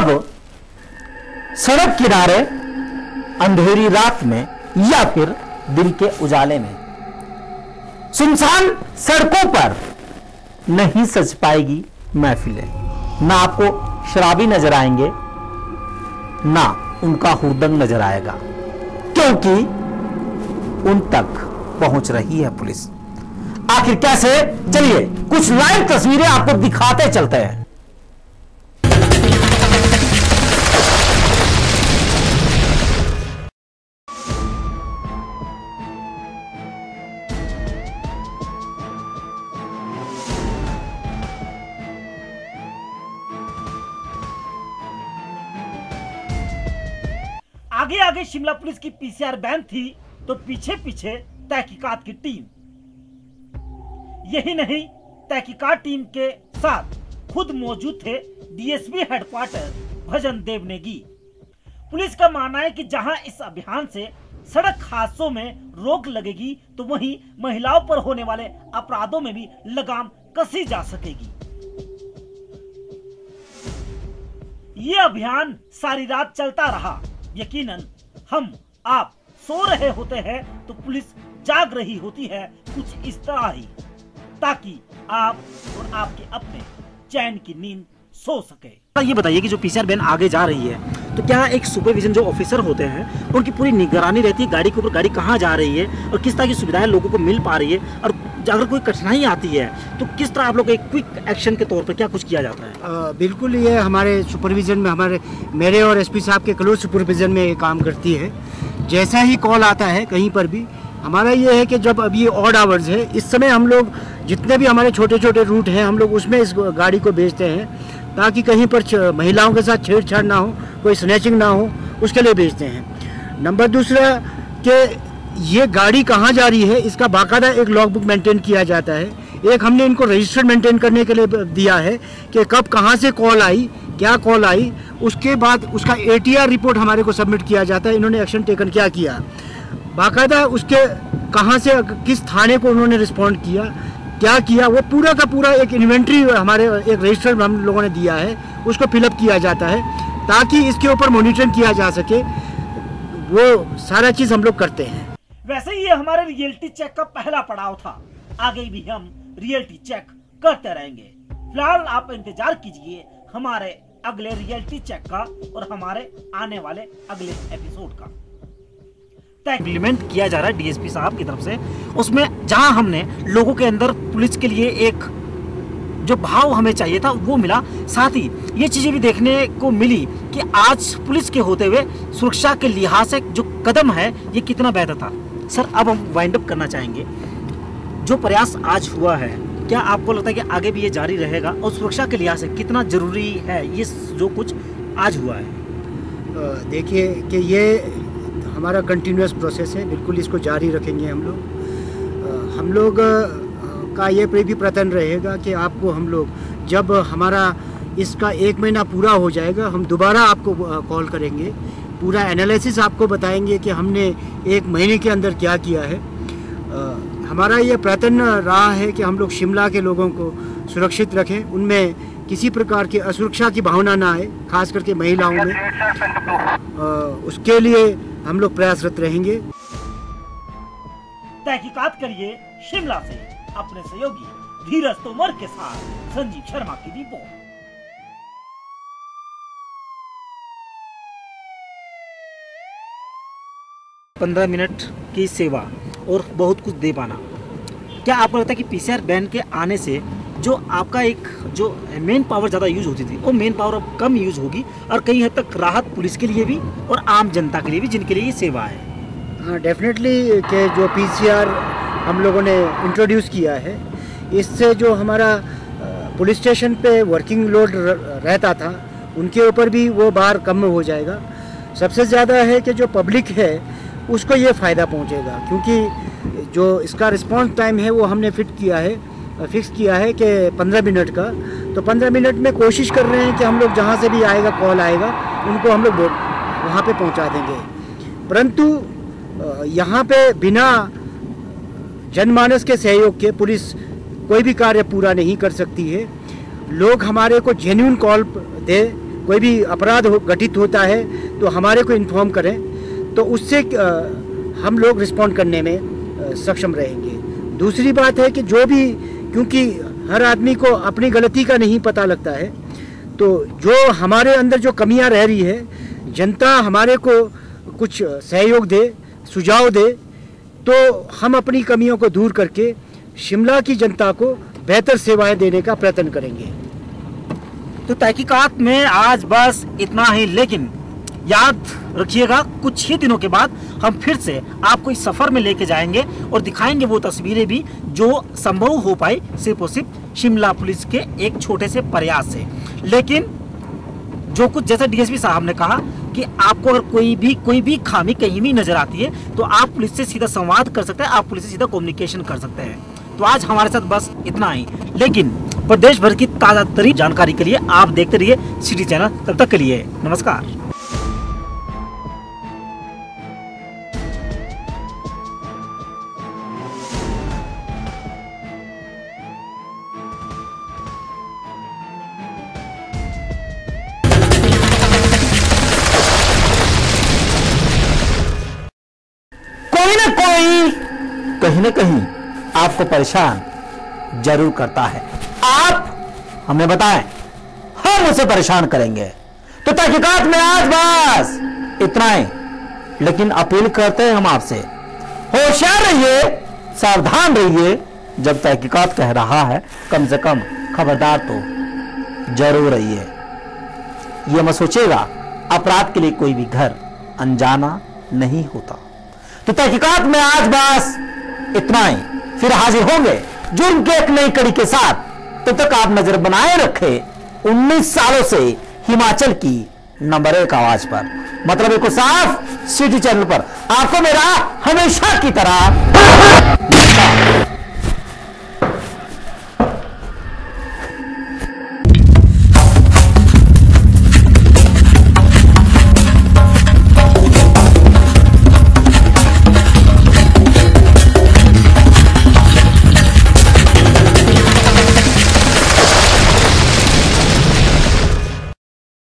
अब सड़क किनारे अंधेरी रात में या फिर दिन के उजाले में सुनसान सड़कों पर नहीं सज पाएगी महफिलें। ना आपको शराबी नजर आएंगे, ना उनका हुरदंग नजर आएगा, क्योंकि उन तक पहुंच रही है पुलिस। आखिर कैसे, चलिए कुछ लाइव तस्वीरें आपको दिखाते चलते हैं। आगे आगे शिमला पुलिस की पीसीआर वैन थी तो पीछे पीछे तहकीकात की टीम। यही नहीं, तहकीकात टीम के साथ खुद मौजूद थे डीएसपी हेडक्वार्टर भजन देव नेगी। पुलिस का मानना है कि जहां इस अभियान से सड़क हादसों में रोक लगेगी तो वहीं महिलाओं पर होने वाले अपराधों में भी लगाम कसी जा सकेगी। ये अभियान सारी रात चलता रहा। यकीनन हम आप सो रहे होते हैं तो पुलिस जाग रही होती है कुछ इस तरह ही, ताकि आप और आपके अपने चैन की नींद सो सके। ये बताइए कि जो पीसीआर वैन आगे जा रही है तो क्या एक सुपरविजन जो ऑफिसर होते हैं उनकी पूरी निगरानी रहती है गाड़ी के ऊपर, गाड़ी कहाँ जा रही है और किस तरह की सुविधाएं लोगों को मिल पा रही है, और अगर कोई कठिनाई आती है तो किस तरह आप लोग एक क्विक एक्शन के तौर पर क्या कुछ किया जाता है? बिल्कुल, ये हमारे सुपरविजन में मेरे और एसपी साहब के क्लोज सुपरविजन में ये काम करती है। जैसा ही कॉल आता है कहीं पर भी, हमारा ये है कि जब अब ये ऑड आवर्स है, इस समय हम लोग जितने भी हमारे छोटे छोटे रूट हैं हम लोग उसमें इस गाड़ी को भेजते हैं, ताकि कहीं पर महिलाओं के साथ छेड़छाड़ ना हो, कोई स्नैचिंग ना हो, उसके लिए भेजते हैं। नंबर दूसरा कि ये गाड़ी कहाँ जा रही है इसका बाकायदा एक लॉग बुक मेंटेन किया जाता है। एक हमने इनको रजिस्टर मेंटेन करने के लिए दिया है कि कब कहाँ से कॉल आई, क्या कॉल आई, उसके बाद उसका ATR रिपोर्ट हमारे को सबमिट किया जाता है, इन्होंने एक्शन टेकन क्या किया, बाकायदा उसके कहाँ से किस थाने को उन्होंने रिस्पॉन्ड किया, क्या किया, वो पूरा का पूरा एक इन्वेंट्री हमारे एक रजिस्टर हम लोगों ने दिया है, उसको फिलअप किया जाता है ताकि इसके ऊपर मॉनिटरिंग किया जा सके। वो सारा चीज़ हम लोग करते हैं। वैसे ये हमारे रियलिटी चेक का पहला पड़ाव था, आगे भी हम रियलिटी चेक करते रहेंगे। फिलहाल आप इंतजार कीजिए हमारे अगले रियलिटी चेक का और हमारे आने वाले अगले एपिसोड का। इम्प्लीमेंट किया जा रहा है डीएसपी साहब की तरफ से, उसमें जहां हमने लोगों के अंदर पुलिस के लिए एक जो भाव हमें चाहिए था वो मिला, साथ ही ये चीजें भी देखने को मिली कि आज पुलिस के होते हुए सुरक्षा के लिहाज से जो कदम है ये कितना बेहतर था। सर, अब हम वाइंड अप करना चाहेंगे, जो प्रयास आज हुआ है क्या आपको लगता है कि आगे भी ये जारी रहेगा, और सुरक्षा के लिहाज से कितना जरूरी है ये जो कुछ आज हुआ है? देखिए कि ये हमारा कंटिन्यूस प्रोसेस है, बिल्कुल इसको जारी रखेंगे हम लोग का ये भी प्रयत्न रहेगा कि आपको हम लोग जब हमारा इसका 1 महीना पूरा हो जाएगा हम दोबारा आपको कॉल करेंगे, पूरा एनालिसिस आपको बताएंगे कि हमने 1 महीने के अंदर क्या किया है। हमारा ये प्रयत्न रहा है कि हम लोग शिमला के लोगों को सुरक्षित रखें, उनमें किसी प्रकार की असुरक्षा की भावना ना आए, खास करके महिलाओं में। उसके लिए हम लोग प्रयासरत रहेंगे। तहकीकात करिए शिमला से अपने सहयोगी धीरज तोमर के साथ संजीव शर्मा की रिपोर्ट। पंद्रह मिनट की सेवा और बहुत कुछ दे पाना, क्या आपको लगता है कि पीसीआर वैन के आने से जो आपका एक जो मेन पावर ज़्यादा यूज होती थी वो मेन पावर अब कम यूज होगी, और कई हद तक राहत पुलिस के लिए भी और आम जनता के लिए भी जिनके लिए ये सेवा है? हाँ, डेफिनेटली कि जो पीसीआर हम लोगों ने इंट्रोड्यूस किया है, इससे जो हमारा पुलिस स्टेशन पे वर्किंग लोड रहता था उनके ऊपर भी वो भार कम हो जाएगा। सबसे ज़्यादा है कि जो पब्लिक है उसको ये फ़ायदा पहुंचेगा, क्योंकि जो इसका रिस्पांस टाइम है वो हमने फिक्स किया है कि 15 मिनट का। तो 15 मिनट में कोशिश कर रहे हैं कि हम लोग जहाँ से भी आएगा कॉल आएगा उनको हम लोग वहाँ पे पहुँचा देंगे। परंतु यहाँ पे बिना जनमानस के सहयोग के पुलिस कोई भी कार्य पूरा नहीं कर सकती है। लोग हमारे को जेन्युइन कॉल दे, कोई भी अपराध घटित होता है तो हमारे को इन्फॉर्म करें, तो उससे हम लोग रिस्पॉन्ड करने में सक्षम रहेंगे। दूसरी बात है कि जो भी, क्योंकि हर आदमी को अपनी गलती का नहीं पता लगता है, तो जो हमारे अंदर जो कमियां रह रही है, जनता हमारे को कुछ सहयोग दे, सुझाव दे, तो हम अपनी कमियों को दूर करके शिमला की जनता को बेहतर सेवाएं देने का प्रयत्न करेंगे। तो तहकीकात में आज बस इतना ही, लेकिन याद रखिएगा कुछ ही दिनों के बाद हम फिर से आपको इस सफर में लेके जाएंगे और दिखाएंगे वो तस्वीरें भी जो संभव हो पाई सिर्फ और सिर्फ शिमला पुलिस के एक छोटे से प्रयास से। लेकिन जो कुछ, जैसा डीएसपी साहब ने कहा कि आपको अगर कोई भी खामी कहीं भी नजर आती है तो आप पुलिस से सीधा संवाद कर सकते हैं, आप पुलिस से सीधा कम्युनिकेशन कर सकते हैं। तो आज हमारे साथ बस इतना ही, लेकिन प्रदेश भर की ताजा तरीन जानकारी के लिए आप देखते रहिए सिटी चैनल। तब तक के लिए नमस्कार। कोई ना कोई कहीं ना कहीं आपको परेशान जरूर करता है। आप हमें बताएं, हम उसे परेशान करेंगे। तो तहकीकात में आज बस इतना ही, लेकिन अपील करते हैं हम आपसे, होशियार रहिए, सावधान रहिए। जब तहकीकात कह रहा है कम से कम खबरदार तो जरूर रहिए। यह मत सोचिएगा अपराध के लिए कोई भी घर अनजाना नहीं होता। तो तहकीकात में आज बस इतना ही, फिर हाजिर होंगे जुर्म के एक नई कड़ी के साथ। तब तक आप नजर बनाए रखे 19 सालों से हिमाचल की नंबर 1 आवाज पर, मतलब एक साफ सिटी चैनल पर। आपको मेरा हमेशा की तरह